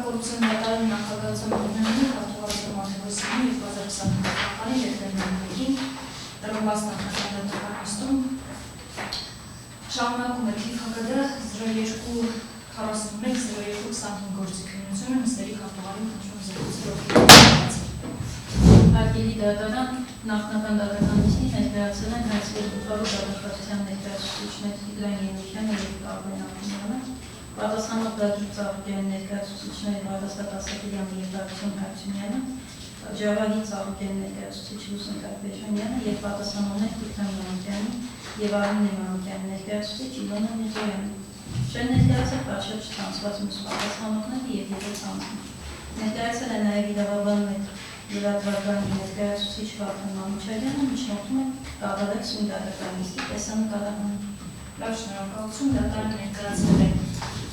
Կոռուպցիոն դատարանի նախագահության օրենսգրքի հաղթահարության մարտիրոսյանի 2020 թվականի դեկտեմբերի 1-ին տրամված նախաձեռնական նիստում շարունակում է թիվ ՀԿԴ 0241-0225 գործիքնությունը նիստերի հաղթահարի խնդրում զեկուցելով Հարգելի դատարան, նախնական դատական նիստին ներկայացել են հայցքերի գլխավոր դատախազության ներկայացուցիչներ Տիգրան Եղիքյանը և Կարմեն Ախունյանը, պատասխանող Դավիթ Ծառուկյանի ներկայացուցիչներ Վարդաստատ Ասատրյանը և Դավթ Հարությունյանը, Ջավահի Ծառուկյանի ներկայացուցիչ Լուսին Կարպեշանյանը և պատասխանողներ Տիգրան Մանուկյանի և Արմեն Մանուկյանի ներկայացուցիչ Իլոնա Միրզոյանը։ Չեն ներկայացել պատշաճ ցանցված մյուս պատասխանողները և եկեղեցի անձինք։ Ներկայացել է նաև իրավաբաններ Լրատվականի ներկայացուցիչ Վարդան Մանուչարյանը, միջնորդում է կատարել սույն դատական նիստի տեսանկարահանը։ Լավ, շնորհակալություն, դատարանը ներկայացրել է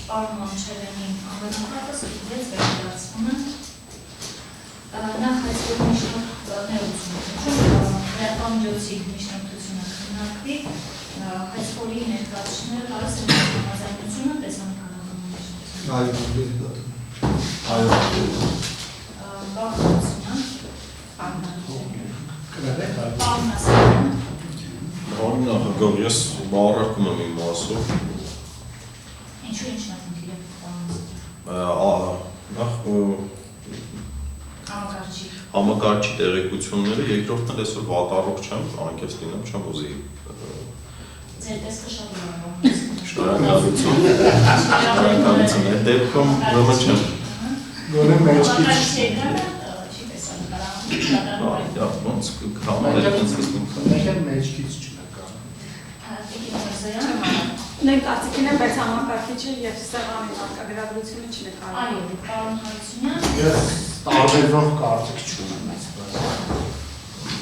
պարոն Մանուչարյանի անվանակարգը, ստուգեց վերադարձումը։ Նախ հայցքերի միջնորդներություն, միջնորդությունը քննարկվի, հայցքերի ներկայացուցիչները կարս են համաձայնությունը տեսանկարահանում միջնորդությունը։ Նախագահ, ես բառարկում եմ իմ մասով։ Ինչու ինչ նախնդիր է համակարգչի տեղեկությունները, երկրորդն էլ այսօր վատառող չեմ, անկեղծ լինեմ, չեմ ուզի։ Ձեր տեսքը շատ շնորհակալություն։ Այդ դեպքում ուրեմն չեմ։ Գոնե մեջքից ոնց կհամարել մեջքից չնկա։ Մենք կարծիքին եմ, բայց համակարգիչը և սեղանի արկագրադրությունը չնկարում։ Այո, պարոն Հարությունյան։ Ես տարբերվող կարծիք չունեմ այս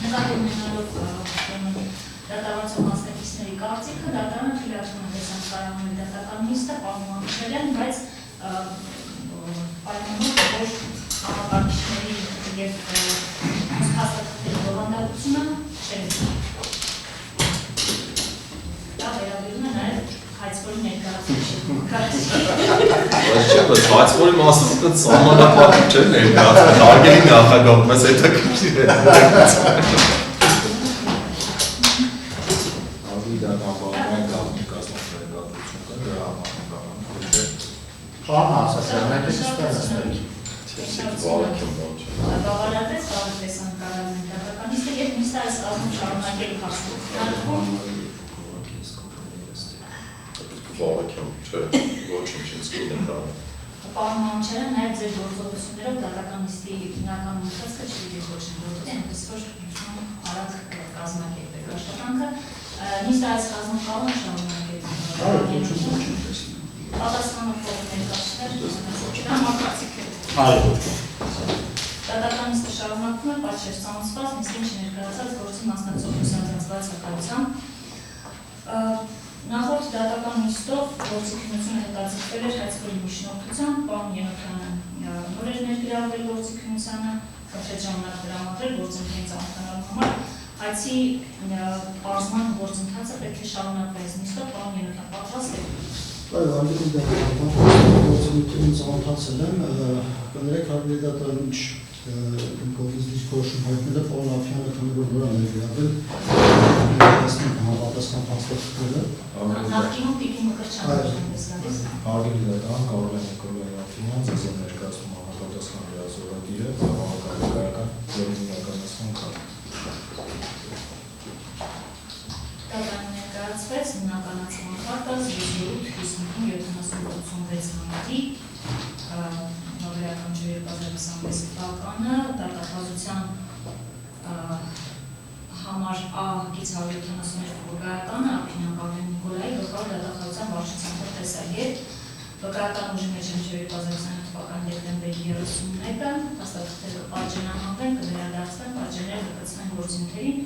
նկատի ունենալով դատավարության մասնակիցների կարծիքը, դատարանը թույլատվում է տեսանկարահանել դատական նիստը, պարոն Մանուչարյան, բայց պայմանով, որ համակարգիչների և հաստատքների բովանդակությունը չեն։ Դա վերաբերում է նաև հայցքերի ներկայացուցիչի կարծիքի։ Հայցքերի մասը սահմանափակ չէ ներկայացնում, հարգելի նախագահ, մեզ հետաքրքիր է։ Բավարարվեց կարող տեսանկարահանել դատական նիստը և նիստը այս կազմում շարունակելու հարցում։ Վարակեմ, չէ, ոչինչ ինձ կինետարը։ Պարոն Մանուչարյան, նաև ձեր գործողություններով դատական նիստի հիմնական ընթացքը չպիտի գործի, այնպես որ արագ կազմակերպեք աշխատանքը։ Նիստը այս կազմում կարող է շարունակել։ Պատասխանող դատական նիստը շարունակվում է պատշաճ ծանուցված նիստին չներկայացած գործի մասնակցող ուսումնասիրված հակայությամբ։ Նախորդ դատական նիստով գործիքնությունը հետաձգվել էր հայցքերի միջնորդությամբ, պարոն Եղիքյանը նոր էր ներգրավել գործիքնությանը, խնդրեց ժամանակ տրամադրել գործընթացի ծանոթանալու համար, հայցի պարզման գործընթացը պետք է շարունակվի այս նիստով, պարոն Եղիքյան, պատրաստ եք։ Այո, հարգելի դատարան, գործընթացին ծանոթացել եմ, կներեք հարգելի դատարան, ինչ կողմից դիրքորոշում հայտնել է, պարոն Ափյանը քանի որ նոր է ներգրավել, համապատասխան փաստաթղթերը։ Նախկինում պիտի Մկրտչյանը դες գալիս։ Հարգելի դատարան, կարող եմ Նիկոլայ Ափյանը, ձեզ եմ ներկայացնում համապատասխան լիազորագիրը, ձավահակարգական իրականացման կարգ։ Դատարանը ներկայացվեց հիմնականացման կարգը 08-55-70-86 համարի նորերական 2026 թվականը դատախազության համար A-գից 172 վկայականը Ափյանը Կարմեն Նիկոլայի գլխավոր դատախազության վարչության տեսակետ վկայական ուժի մեջ են 2020 թվականի դեկտեմբերի 31-ը հաստատքները պատժենահանվեն, կվերադարձվեն, պատժենները կկցվեն գործընթերին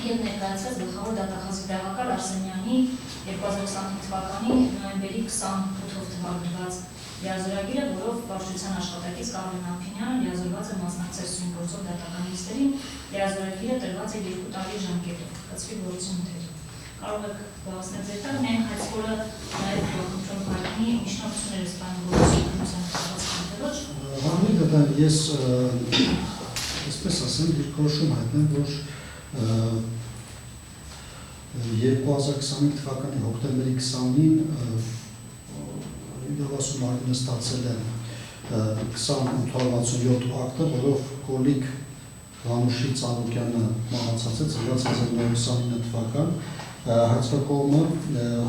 և ներկայացված գլխավոր դատախազի տեղակալ Արսենյանի 2025 թվականի նոյեմբերի 28-ով թվագրված լիազորագիրը, որով վարչության աշխատակից Կարմեն Ափյանը լիազորված է մասնակցել սույն գործով դատական նիստերին, լիազորագիրը տրված է 2 տարի ժամկետով, կցվի գործընթեր։ Կարող եք բացնել ձեր տակ, միայն հայցքորը նաև խնդրում հայտնի միջնորդությունները ստանում գործունեության ես այսպես ասեմ, դիրքորոշում հայտնեմ, որ 2025 թվականի հոկտեմբերի 20-ին իրավասու մարմինը ստացել են 2067 ակտը, որով Կոլիկ Վանուշի Ծառուկյանը մահացած է 1929 թվական, հայցակողմը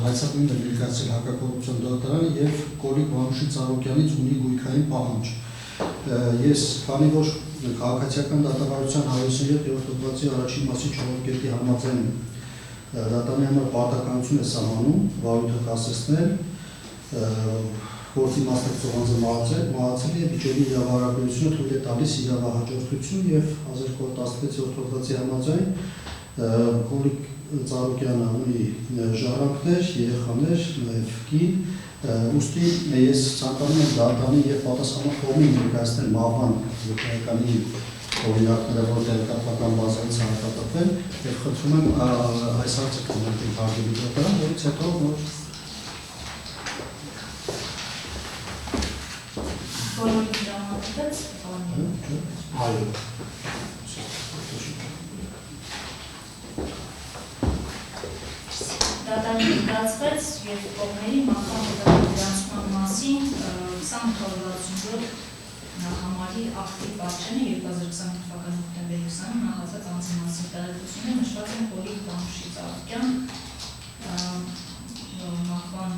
հայցակողմը ներկայացրել հակակոռուպցիոն դատարանը եւ Կոլիկ Վանուշի Ծառուկյանից ունի գույքային պահանջ։ Ես քանի որ քաղաքացիական դատավարության 157-րդ հոդվածի առաջին մասի 4-րդ կետի համաձայն դատարանի համար պարտականություն է սահմանում վարույթը կասեցնել, գործի մասնակցող անձը մահացել է վիճելի իրավահարաբերությունը թույլ է տալիս իրավահաջորդություն եւ 1216-րդ հոդվածի համաձայն Կոլիկ Ծառուկյանը ունի ժառանգներ, երեխաներ, նաև կին, ուստի ես ցանկանում եմ դատարանի եւ պատասխանատու կողմին ներկայացնել մահվան վկայականի օրինակները, որ տեղեկատվական բազայից հարկատապեն եւ խնդրում եմ այս հարցը քննարկել հարգելի դատարան, որից հետո որ բոլորի դրամատիկից այո Դատարանը ներկայացվեց եւ կողմերի մահվան հետագայացման մասին 2067 համարի ակտի պատճենը 2020 թվականի հոկտեմբերի 20-ին նախացած անձի մասին տեղեկությունները նշված են Կոլիկ Վանուշի Ծառուկյան մահվան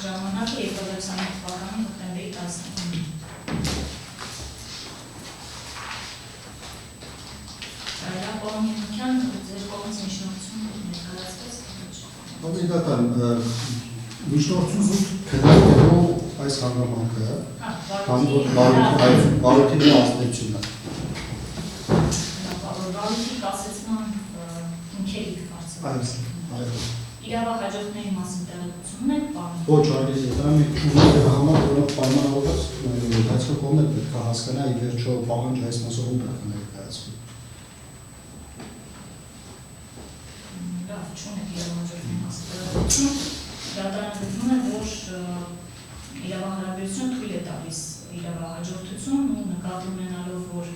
ժամանակը 2020 թվականի հոկտեմբերի 19-ին Պարոն ձեր կողմից միջնորդություն ներկայացվեց։ Օբիգատան միջնորդություն զուտ քննարկելու այս հանգամանքը, քանի որ վարույթի ազդեցությունն է։ Վարույթի կասեցման հիմքերի հարցը։ Այո։ Իրավահաջորդների մասին տեղեկությունն է, պարոն։ Ոչ, այլ դրամի ուժերի համար, որոնք պայմանավորված հայցակողմը պետք է հասկանա ի վերջո պահանջը այս մասով պետք է ներկայացվի։ Չունեք իրավահաջորդների մասին տեղեկություն, դատարանը գտնում է, որ իրավահարաբերությունը թույլ է տալիս իրավահաջորդություն ու նկատի ունենալով, որ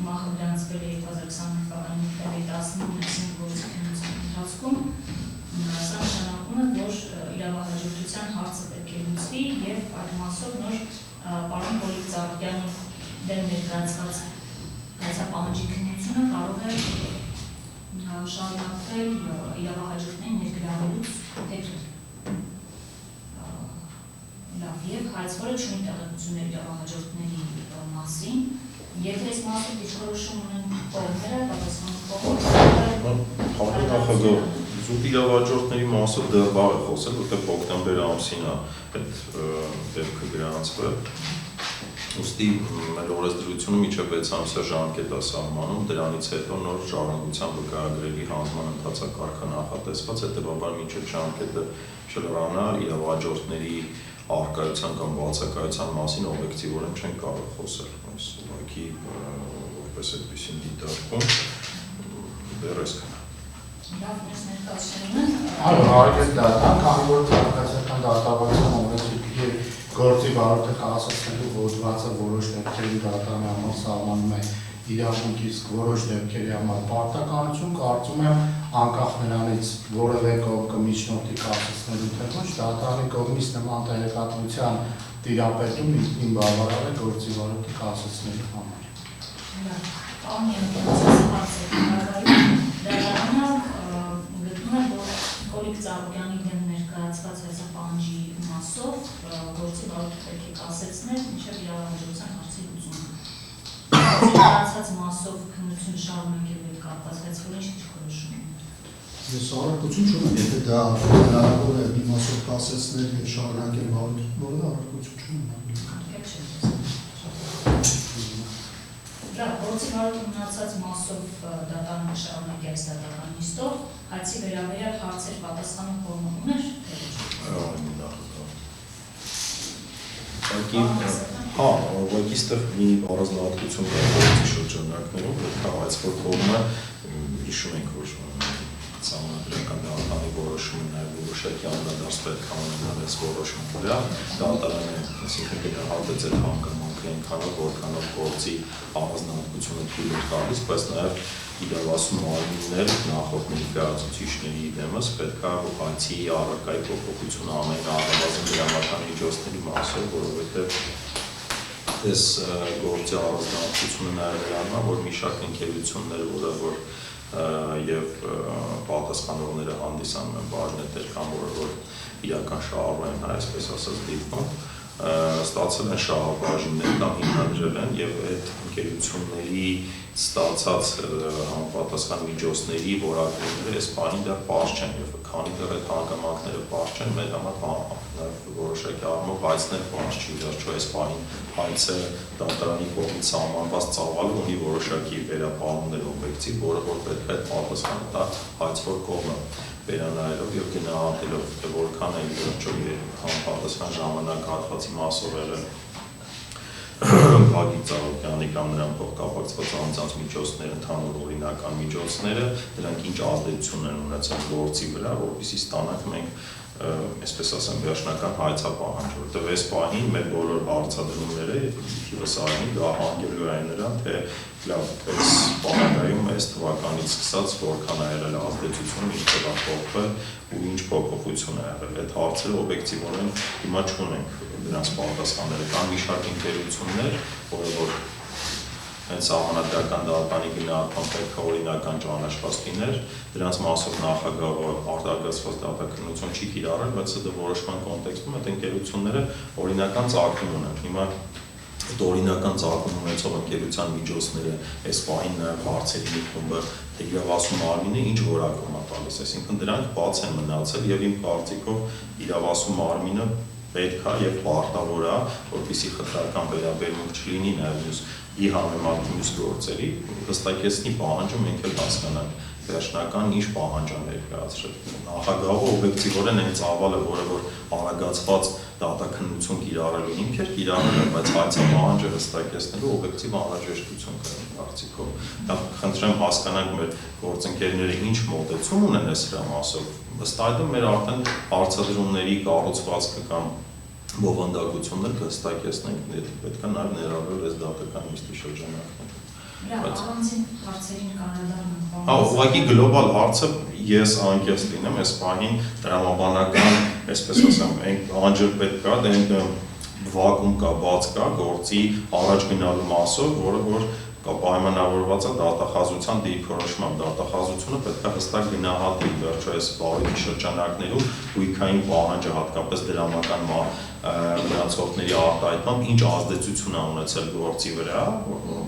մահը գրանցվել է 2020 թվականի հոկտեմբերի 19-ին գործունեության ընթացքում, սա նշանակում է, որ իրավահաջորդության հարցը պետք է լուծվի եւ այդ մասով նոր պարոն Կոլիկ Ծառուկյանի դեմ ներկայացված հայցապահանջի քննությունը կարող է շարունակվել իրավահաջորդներին ներգրավելուց հետո։ Լավ, եւ հայցվորը չունի տեղեկություններ իրավահաջորդների մասին, եթե այս մասով դիրքորոշում ունեն կողմերը, պատասխանատու կողմերը, զուտ իրավահաջորդների մասով դեռ վաղ է խոսել, որտեղ հոկտեմբեր ամսին է այդ դեպքը գրանցվել։ Ուստի մեր օրենսդրությունը մինչև 6 ամսյա ժամկետ է սահմանում, դրանից հետո նոր ժառանգության վկայագրերի հանձնման ընթացակարգը նախատեսված, հետևաբար մինչև ժամկետը չլրանա իրավահաջորդների առկայության կամ բացակայության մասին օբյեկտիվորեն չեն կարող խոսել։ Այս ուղղակի որպես այդպեսին դիտարկում դեռ այսքան։ Լավ, ես ներկայացնում Այո, հարգելի դատարան, քանի որ քաղաքացիական դատավարության օրենսգիր գործի վարորդը կասեցնելու հոդվածը որոշ դեպքերի դատարանի համար սահմանում է իրավունք, իսկ որոշ դեպքերի համար պարտականություն, կարծում եմ անկախ նրանից որևէ կողմ միջնորդի կասեցնելու թե ոչ, դատարանի կողմից նման տեղեկատվության տիրապետում ինքնին բավարար է գործի վարորդը կասեցնելու համար։ Պարոն Յանկյանցի հարցը դատարանը գտնում է, որ Կոլիկ Ծառուկյանի դեմ ներկայացված հայցապահանջի մասով գործի վարորդը պետք է կասեցնել մինչև իրավահաջորդության հարցի լուծումը։ Ներկայացած մասով քննությունը շարունակելու է կապված հայցվորին ինչ դիրքորոշում է։ Ես առարկություն չունեմ, եթե դա հնարավոր է մի մասով կասեցնել եւ շարունակել վարույթը, որը առարկություն չունեմ։ Լավ, գործի վարորդը մնացած մասով դատարանը շարունակել այս դատական նիստով, հայցի վերաբերյալ հարցեր պատասխանող կողմը ուներ, թե ուղղակի ստեղ մի առանձնահատկություն կա գործի շրջանակներում, որքան հայցվոր կողմը հիշում ենք, որ սահմանադրական դատարանի որոշումը նաև որոշ որոշակի անդրադարձ պետք է ունենալ այս որոշման վրա, դատարանը, այսինքն գնահատեց այդ հանգամանքը այնքանով, որքանով գործի առանձնահատկությունը թույլ է տալիս, բայց նաև իրավասու մարմիններ նախորդ ներկայացուցիչների դեմս պետք է բացի առարկայի փոփոխությունը ամենաառավազն դրամական միջոցների մասով, որովհետև այս գործի առանձնահատկությունը նաև նրան է, որ մի շարք ընկերություններ, որ եւ պատասխանողները հանդիսանում են բաժնետեր կամ որ իրական շահառու են այսպես ասած դիտվում, ստացել են շահաբաժիններ կամ հիմնադրել են եւ այդ ընկերությունների ստացած համապատասխան միջոցների որակները այս բանի դեռ պարզ չեն եւ քանի դեռ այդ հանգամանքները պարզ չեն մեր համար որոշակի առումով հայցնել պարզ չի վերջո այս բանի հայցը դատարանի կողմից սահմանված ծավալը ունի որոշակի վերապահումներ օբյեկտիվ, որը որ պետք է այդ պատասխանը տա հայցվող կողմը վերանայելով եւ գնահատելով թե որքան է վերջո համապատասխան ժամանակ հատվածի մասով եղել Գագիկ Ծառուկյանի կամ նրան փոխկապակցված անձանց միջոցներ, ընդհանուր օրինական միջոցները, դրանք ինչ ազդեցություն են ունեցել գործի վրա, որպեսզի ստանանք մենք այսպես ասեմ վերջնական հայցապահանջ, որտեղ այս պահին մեր բոլոր հարցադրումները թիվս արին դա հանգելու այն նրան, թե լավ այս պարագայում այս թվականից սկսած որքան է եղել ազդեցությունը, ինչքան է փոխվել ու ինչ փոփոխություն է եղել։ Այդ հարցերը օբյեկտիվորեն հիմա չունենք դրանց պատասխանները, կան մի շարք ընկերություններ, որը որ հենց համանadrական դատարանի գնահատման պետք է օրինական ճանաչված լիներ, դրանց մասով նախագահը արտահայտված դատաքննություն չի կիրառել, բայց դա որոշման կոնտեքստում այդ ընկերությունները օրինական ծագում ունեն։ Հիմա այդ օրինական ծագում ունեցող ընկերության միջոցները այս պահին հարցերի մի խումբը թե իրավասու մարմինը ինչ որակում է տալիս, այսինքն դրանք բաց են մնացել եւ իմ կարծիքով իրավասու մարմինը պետք է եւ պարտավոր է, որպեսզի խտրական վերաբերմունք չլինի նաեւ ի համեմատ մյուս գործերի, հստակեցնի պահանջը մենք էլ հասկանանք վերջնական ինչ պահանջ է ներկայացրել։ Նախագահը օբյեկտիվորեն այն ծավալը, որը որ արագացված դատաքննություն կիրառելու հիմք էր, կիրառել է, բայց հայցապահանջը հստակեցնելու օբյեկտիվ անհրաժեշտություն կա իմ կարծիքով։ Խնդրեմ հասկանանք մեր գործընկերները ինչ մոտեցում ունեն այս հրամասով։ Ըստ այդմ մեր արդեն հարցադրումների կառուցվածքը կամ բովանդակություններ կհստակեցնենք, պետք է նաև ներառվել այս դատական նիստի շրջանակները։ Առանցին հարցերին կանադառնանք։ Ուղղակի գլոբալ հարցը ես անկես լինեմ, այս պահին տրամաբանական, այսպես ասեմ, անջր պետք կա, դա վակուում կա, բաց կա գործի առաջ գնալու մասով, որը որ պայմանավորված է դատախազության դիրքորոշմամբ, դատախազությունը պետք է հստակ գնահատի վերջո այս բարի շրջանակներում գույքային պահանջը հատկապես դրամական մնացորդների արտահայտմամբ ինչ ազդեցություն է ունեցել գործի վրա,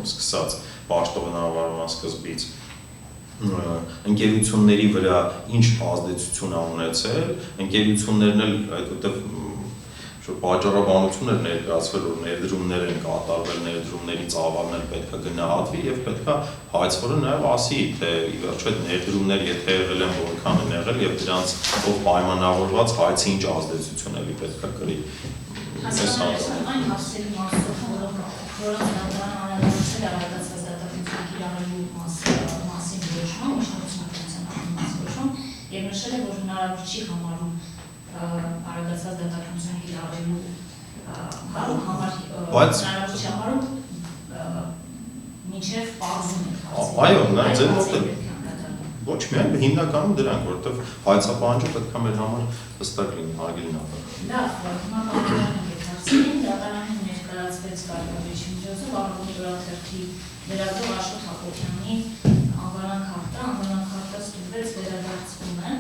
սկսած պաշտոնավարման սկզբից ընկերությունների վրա ինչ ազդեցություն է ունեցել, ընկերություններն էլ այդտեղ պատճառաբանություններ ներկայացվել, որ ներդրումներ են կատարվել, ներդրումների ծավալն էլ պետք է գնահատվի եւ պետք է հայցվորը նաեւ ասի, թե ի վերջո այդ ներդրումներ եթե եղել են, որքան են եղել եւ դրանց ով պայմանավորված հայցը ինչ ազդեցություն էլի պետք է կրի։ Այն հարցերի մասով, որոնց դատարանը անհրաժեշտ է արագացված դատաքննություն կիրառելու մասին որոշում, միջնորդության որոշում եւ նշել է, որ հնարավոր չի համարում արագացված դատաքննություն կիրառելու հնարավոր չի համարում մինչև պարզում է։ Այո, նա ձեր մոտ ոչ միայն հիմնականում դրանք, որովհետև հայցապահանջը պետք է մեր համար հստակ լինի, հարգելի նախագահ։ Լավ, հիմա պատմական ենք հարցերին, դատարանում ներկայացվեց կարգավիճի միջոցով Արմենի գրաթերթի լրագրող Աշոտ Հակոբյանի անվանակարտը ստուգվեց, վերադարձվում է։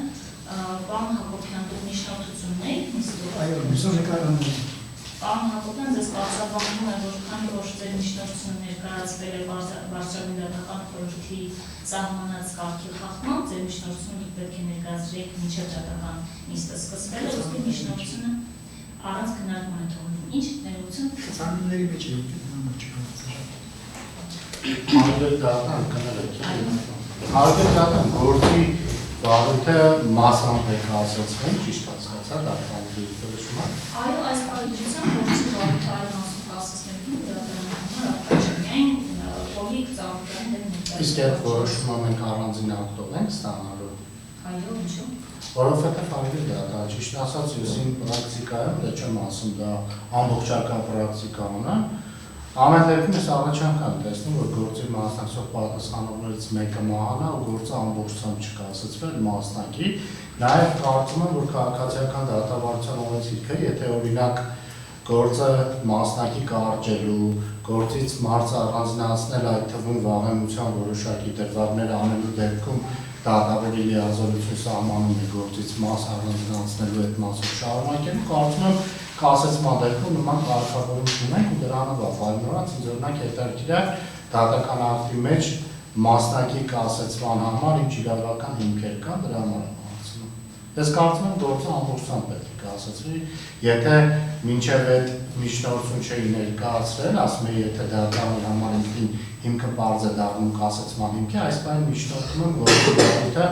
Պարոն Հակոբյան, դուք միջնորդությունն եք նիստում։ Այո, նկարանում եմ։ Պարոն Հակոբյան, ձեզ բացաբանում է, որ քանի որ ձեր միջնորդությունը ներկայացվել է Վարչապետի դատական խորհրդի սահմանած կարգի խախտմամբ, ձեր միջնորդությունը պետք է ներկայացրեք մինչև դատական նիստը սկսվելը, ուստի միջնորդությունը առանց քննարկման է թողնում։ Ինչ ներողություն։ Ցանումների մեջ է Արգել դատան կներեք։ Արգել դատան գործի բարույթը մասամբ եք ասացել, ճիշտ ասացա, դատարանի դիրքորոշումը։ Այո, այս բարույթությամբ գործի բարույթը այլ մասով ասացնելու դատարանի համար Գագիկ Ծառուկյանի դեմ ներկայացված։ Իսկ այդ որոշումը մենք առանձին ակտով ենք ստանալու։ Այո, ինչու՞։ Որովհետև ավելի դա ճիշտ ասած ես իմ պրակտիկայում դա չեմ ասում, դա ամբողջական պրակտիկան է։ Ամեն դեպքում ես առաջանքան տեսնում, որ գործի մասնակցող պատասխանողներից մեկը մահանա ու գործը ամբողջությամբ չկասեցվել մասնակի։ Նաև կարծում եմ, որ քաղաքացիական դատավարության օրենսգիրքը, եթե օրինակ գործը մասնակի կարճելու, գործից մարզ առանձնացնել, այդ թվում վաղեմության որոշակի դրվագներ անելու դեպքում դատավորի լիազորություն սահմանում է գործից մաս առանձնացնելու այդ մասով շարունակելու, կարծում եմ կասեցման դեպքում նման կարգավորում ունենք ու դրանով ապայնորած ինձ օրինակ հետաքրքիր է դատական ակտի մեջ մասնակի կասեցման համար ինչ իրավական հիմքեր կան, դրա համար եմ հարցնում։ Ես կարծում եմ գործը ամբողջությամբ պետք է կասեցվի, եթե մինչև այդ միջնորդություն չէի ներկայացրել, ասում եմ, եթե դատավորի համար հիմքը պարզ է դառնում կասեցման հիմքի, այս բանի միջնորդում եմ գործի դատույթը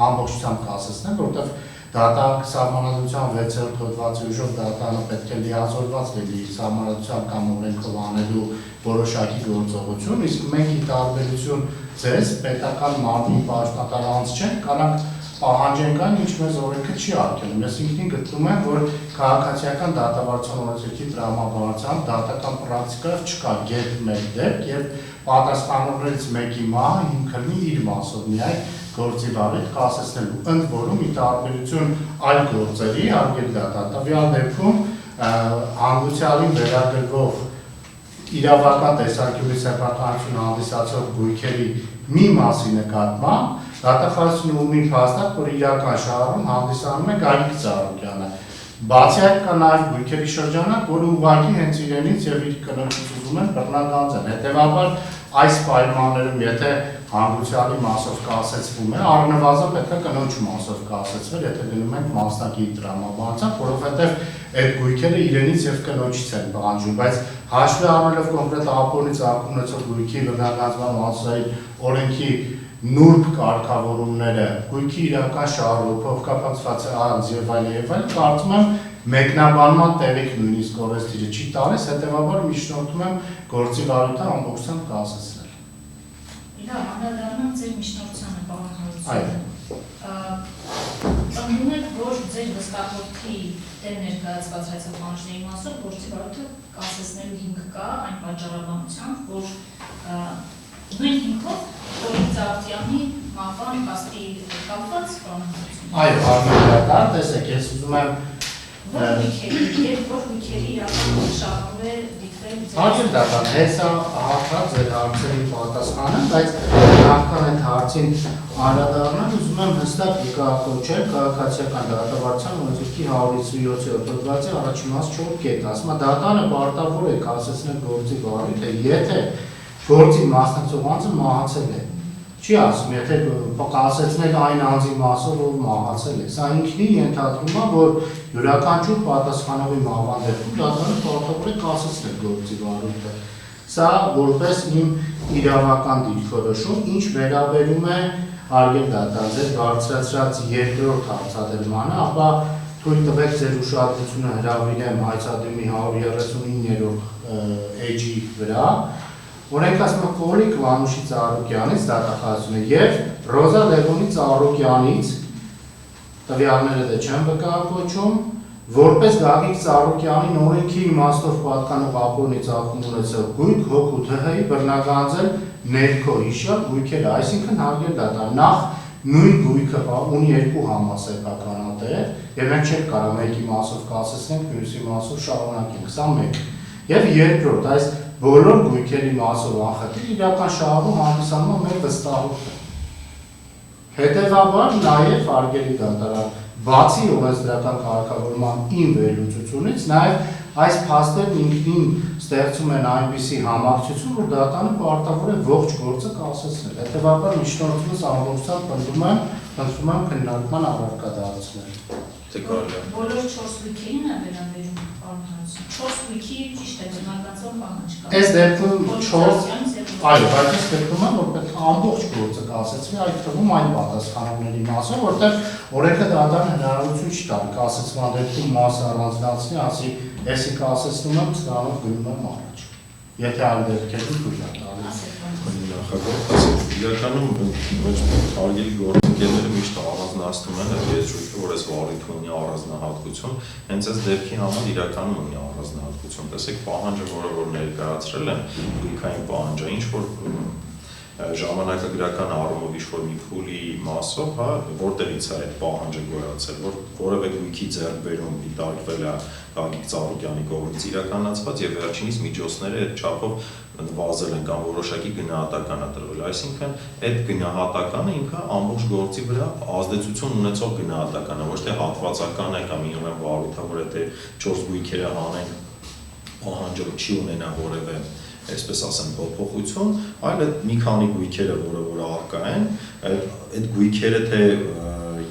ամբողջությամբ կասեցնեմ, որովհետև դատակ սահմանադրության 6-րդ հոդվածի ուժով դատանը պետք է լիազորված լինի սահմանադրությամբ կամ օրենքով անելու որոշակի գործողություն, իսկ մենք ի տարբերություն ձեզ պետական մարմնի պաշտոնատար անձ չենք, կարանք պահանջենք այն, ինչ մեզ օրենքը չի արգելում։ Ես ինքնին գտնում եմ, որ քաղաքացիական դատավարության օրենսգիրքի տրամաբանությամբ դատական պրակտիկայով չկա գետ մեկ դեպք, երբ պատասխանողներից մեկի մահը հիմքը լինի իր մասով միայն գործի բարիք կասեցնելու, ընդ որում ի տարբերություն այլ գործերի, արգել տվյալ դեպքում հանգուցյալին վերագրվող իրավական տեսանկյունից սեփականություն հանդիսացող գույքերի մի մասի նկատմամբ դատախազությունը ունի փաստակ, որ իրական շահառուն հանդիսանում է Գագիկ Ծառուկյանը։ Բացի այդ կա նաև գույքերի շրջանակ, որը ուղղակի հենց իրենից եւ իր կնոջից ուզում են բռնականցել։ Հետևաբար այս պայմաններում, եթե հանգուցյալի մասով կասեցվում է, առնվազն պետք է կնոջ մասով կասեցվել, եթե գնում ենք մասնակի տրամաբանությամբ, որովհետև այդ գույքերը իրենից եւ կնոջից են պահանջում, բայց հաշվի առնելով կոնկրետ ապօրինի ծագում ունեցող գույքի բռնականացման մասային օրենքի նուրբ կարգավորումները, գույքի իրական շահառու, փոխկապակցված անձ եւ այլն, կարծում եմ մեկնաբանման տեղիք նույնիսկ օրենսդիրը չի տալիս, հետեւաբար միջնորդում եմ գործի վարույթը ամբողջությամբ կասեցնել։ Լավ, անդրադառնանք ձեր միջնորդությանը, պարոն Հարությունյան։ Ընդունում եք, որ ձեր վստահորդի դեմ ներկայացված հայցապահանջների մասով գործի վարույթը կասեցնելու հիմք կա այն պատճառաբանությամբ, որ նույն հիմքով Գագիկ Ծառուկյանի մահվան փաստի կապված կանոնություն։ Այո, արմատական, տեսեք, ես ուզում եմ որ գույքերի իրական շահառու է դիտվել Աջնդական, հեսա հաղթած ձեր հարցերի պատասխանը, բայց նախքան այդ հարցին անդրադառնալ ուզում եմ հստակ կարգոչել քաղաքացիական դատավարության օրենսգիրքի 157-րդ հոդվածի առաջին մաս 4 կետ, ասում է դատանը պարտավոր է կասեցնել գործի վարույթը, եթե գործի մասնակցող անձը մահացել է։ Չի ասում, եթե կասեցնել այն անձի մասով, ով մահացել է։ Սա ինքնին ենթադրում է, որ յուրաքանչյուր պատասխանողի մահվան դեպքում դատանը պարտավոր է կասեցնել գործի վարույթը։ Սա որպես իմ իրավական դիրքորոշում, ինչ վերաբերում է արգել դատաձեր բարձրացրած երկրորդ հարցադրմանը, ապա թույլ տվեք ձեր ուշադրությունը հրավիրեմ հայցադրումի 139-րդ էջի վրա, Օրենք ասում է Կոլիկ Վանուշի Ծառուկյանից դատախազությունը եւ Ռոզա Լևոնի Ծառուկյանից տվյալները դե չեմ վկայակոչում, որպես Գագիկ Ծառուկյանին օրենքի իմաստով պատկանող ապօրինի ծագում ունեցող գույք հոգու ԹՀ-ի բռնականացել ներքո հիշյալ գույքերը, այսինքն հարգել դատան նախ նույն գույքը ունի երկու համասեփականատեր եւ մենք չենք կարող մեկի մասով կասեցնենք, մյուսի մասով շարունակենք, սա մեկ։ Եվ երկրորդ, այս բոլոր գույքերի մասով անխտիր իրական շահառու հանդիսանում է մեր վստահությունը։ Հետևաբար նաև արգելի դատարան, բացի օրենսդրական կարգավորման իմ վերլուծությունից, նաև այս փաստերն ինքնին ստեղծում են այնպիսի համակցություն, որ դատարանը պարտավոր է ողջ գործը կասեցնել։ Հետևաբար միջնորդումս ամբողջությամբ խնդրում եմ քննարկման առարկա դարձնել։ Բոլոր 4 գույքերին է վերաբերում, պարոն Հարությունյան, 4 գույքի ճիշտ է բռնականացող պահանջ կա։ Այս դեպքում 4, այո, բայց ես գտնում եմ, որ պետք է ամբողջ գործը կասեցվի, այդ թվում այն պատասխանողների մասով, որտեղ օրենքը դատարան հնարավորություն չի տալի կասեցման դեպքում մասը առանձնացնի, ասի, էսի կասեցնում եմ, սրանով գնում եմ առաջ։ Եթե այլ դեպքերում թույլ է տալիս։ Նախագահ, իրականում արգելի գործը ընկերները միշտ առանձնացնում են այդ եզրույթը, որ այս վարույթը ունի առանձնահատկություն, հենց այս դեպքի համար իրականում ունի առանձնահատկություն։ Տեսեք, պահանջը, որը ներկայացրել են, գույքային պահանջը, ինչ որ ժամանակագրական առումով ինչ-որ մի փուլի մասով, հա, որտեղից է այդ պահանջը գոյացել, որ որևէ գույքի ձեռքբերում դիտարկվել է Գագիկ Ծառուկյանի կողմից իրականացված եւ վերջինիս միջոցները այդ չափով նվազել են կամ որոշակի գնահատական է տրվել, այսինքն այդ գնահատականը ինքը ամբողջ գործի վրա ազդեցություն ունեցող գնահատական է, ոչ թե հատվածական է կամ ինքնուրույն վարույթ է, որ եթե 4 գույքերը հանենք պահանջը չի ունենա որևէ այսպես ասեմ փոփոխություն, այլ այդ մի քանի գույքերը, որը առկա են, այդ գույքերը թե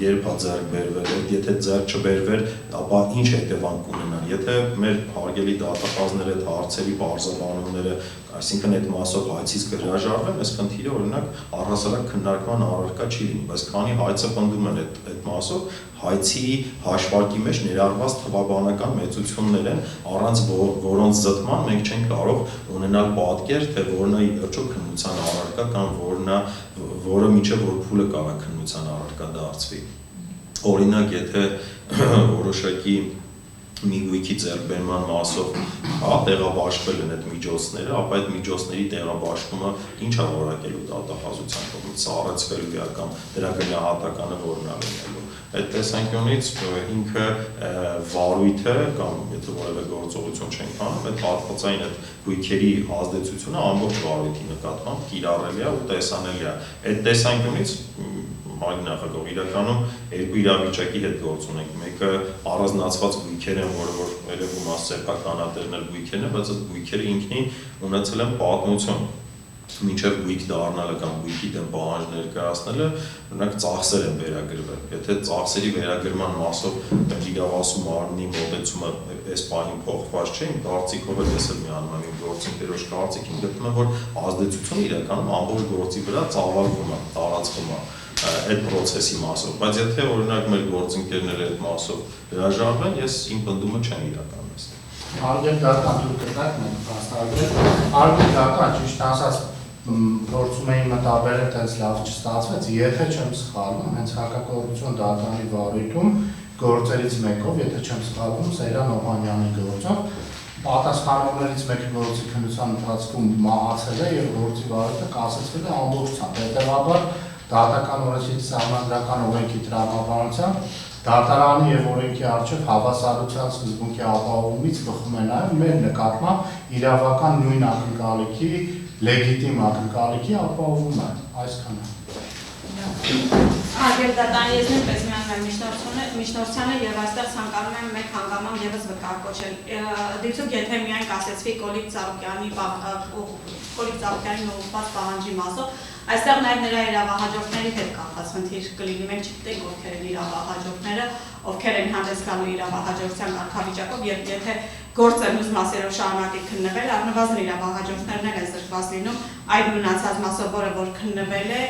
երբ է ձեռք բերվել, եթե ձեռք չբերվեր, ապա ինչ հետևանք կունենան, եթե մեր հարգելի դատախազները այդ հարցերի բարձրաբանումները, այսինքն այդ մասով հայցից կհրաժարվեն, այս խնդիրը օրինակ առհասարակ քննարկման առարկա չի լինի, բայց քանի հայցը պնդում են այդ մասով, հայցի հաշվարկի մեջ ներառված թվաբանական մեծություններ են, առանց որոնց զտման մենք չենք կարող ունենալ պատկեր, թե որն է իհարկե քննության առարկա կամ որը միջև որ փուլը կարող է քննության առարկա դարձվի։ Օրինակ, եթե որոշակի մի գույքի ձեռքբերման մասով տեղաբաշխվել են այդ միջոցները, ապա այդ միջոցների տեղաբաշխումը ինչ է որակելու դատախազության կողմից, սառեցվելու է կամ դրա գնահատականը որն է լինելու։ Այդ տեսանկյունից ինքը վարույթը կամ եթե որևէ գործողություն չենք անում, այդ հատվածային այդ գույքերի ազդեցությունը ամբողջ վարույթի նկատմամբ կիրառելի է ու տեսանելի է։ Այդ տեսանկյունից նախագահ իրականում երկու իրավիճակի հետ գործ ունենք, մեկը առանձնացված գույքեր են, որը որ երևում է սեփականատերն էլ գույքերն են, բայց այդ գույքերը ինքնին ունեցել են պատմություն, մինչև գույք դառնալը կամ գույքի դեմ պահանջ ներկայացնելը, օրինակ ծախսեր են վերագրվել։ Եթե ծախսերի վերագրման մասով իրավասու մարմնի մոտեցումը այս պահին փոխված չէ, իմ կարծիքով էլ ես էլ միանում եմ իմ գործընկերոջ կարծիքին, գտնում եմ, որ ազդեցությունը իրականում ամբողջ գործի վրա ծավալվում է, տարածվում է այդ process-ի մասով, բայց եթե օրինակ մեր գործընկերները այդ մասով հրաժարվեն, ես իմ պնդումը չեմ իրականացնի։ Հարգելի դատան դուք գտաք մենք փաստարկել, հարգելի դատան ճիշտ ասած փորձում էի մտաբերել, տենց լավ չստացվեց, եթե չեմ սխալվում, հենց հակակոռուպցիոն դատանի վարույթում գործերից մեկով, եթե չեմ սխալվում, Սեյրան Օհանյանի գործով պատասխանողներից մեկը գործի քննության ընթացքում մահացել է եւ գործի վարույթը կասեցվել է ամբողջությամբ, հետեւաբար դատական օրենսգիր սահմանադրական օրենքի տրամաբանությամբ դատարանի եւ օրենքի առջեւ հավասարության սկզբունքի ապահովումից բխում է նաեւ մեր նկատմամբ իրավական նույն ակնկալիքի, լեգիտիմ ակնկալիքի ապահովումը, այսքանը։ Հարգելի դատան, ես նույնպես միանում եմ միջնորդությանը եւ այստեղ ցանկանում եմ մեկ հանգաման եւս վկայակոչել։ Դիցուք եթե միայն կասեցվի Կոլիկ Ծառուկյանի ուղղված պահանջի մասով, այստեղ նաև նրա իրավահաջորդների հետ կապված խնդիր կլինի, մենք չգիտենք ովքեր են իրավահաջորդները, ովքեր են հանդես գալու իրավահաջորդության կարգավիճակով, եւ եթե գործը մյուս մասերով շարունակի քննվել, առնվազն իրավահաջորդներն են զրկված լինում այդ մնացած մասով, որը որ քննվել է,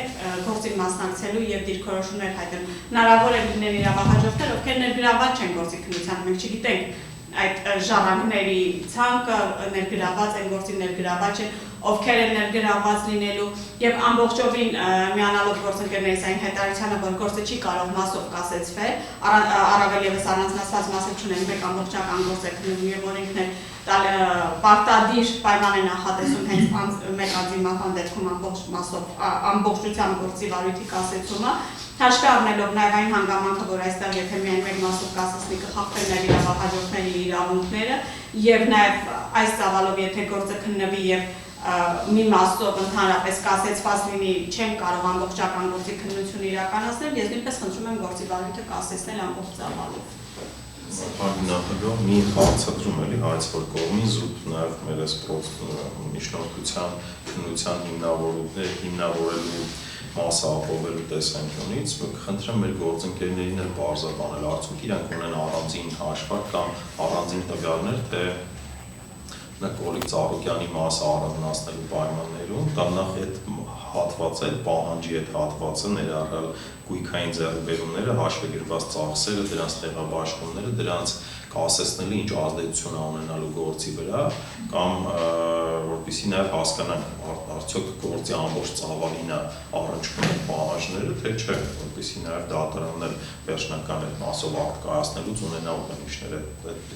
գործին մասնակցելու եւ դիրքորոշումներ հայտնել։ Հնարավոր է լինեն իրավահաջորդներ, ովքեր ներգրաված չեն գործի քննությանը, մենք չգիտենք այդ ժառանգների ցանկը ներգրաված են գործի ներգրաված չեն, ովքեր են ներգրաված լինելու եւ ամբողջովին միանալով գործընկերներից այն հայտարարությանը, որ գործը չի կարող մասով կասեցվել, առավել եւս առանձնացված մասով չունեն, մեկ ամբողջական գործ է քննվում եւ օրենքն է պարտադիր պայման է նախատեսում հենց մեկ անձիմական դեպքում ամբողջությամբ գործի վարույթի կասեցումը, հաշվի առնելով նաև այն հանգամանքը, որ այստեղ եթե միայն մեկ մասով կասեցնի կխախտեն նաև իրավահաջորդների իրավունքները եւ նաև այս ծավալով եթե գործը քննվի եւ մի մասով ընդհանրապես կասեցված լինի, չեն կարող ամբողջական գործի քննություն իրականացնել, ես նույնպես խնդրում եմ գործի վարույթը կասեցնել ամբողջ ծավալով։ Նախագահ մի հարցադրում էլի հայց որ կողմին զուտ նաև մեր այս միջնորդության քննության հիմնավորելու մասը ապահովելու տեսանկյունից խնդրեմ մեր գործընկերներին էլ բարձրաբանել արդյոք իրանք ունեն առանձին հաշվարկ կամ առանձին տվյալներ թե Կոլիկ Ծառուկյանի մասը առանձնացնելու պայմաններում կամ նախ այդ հատվածը, այդ պահանջի այդ հատվածը ներառյալ գույքային ձեռքբերումները, հաշվետվված ծախսերը, դրանց տեղաբաշխումները, դրանց կասեցնելը ինչ ազդեցություն է ունենալու գործի վրա, կամ որպեսզի նաև հասկանանք արդյոք գործի ամբողջ ծավալին է առնչվում են պահանջները, թե չէ, որպեսզի նաև դատարաններ վերջնական այդ մասով ակտ կայացնելուց ունենա ուղենիշներ։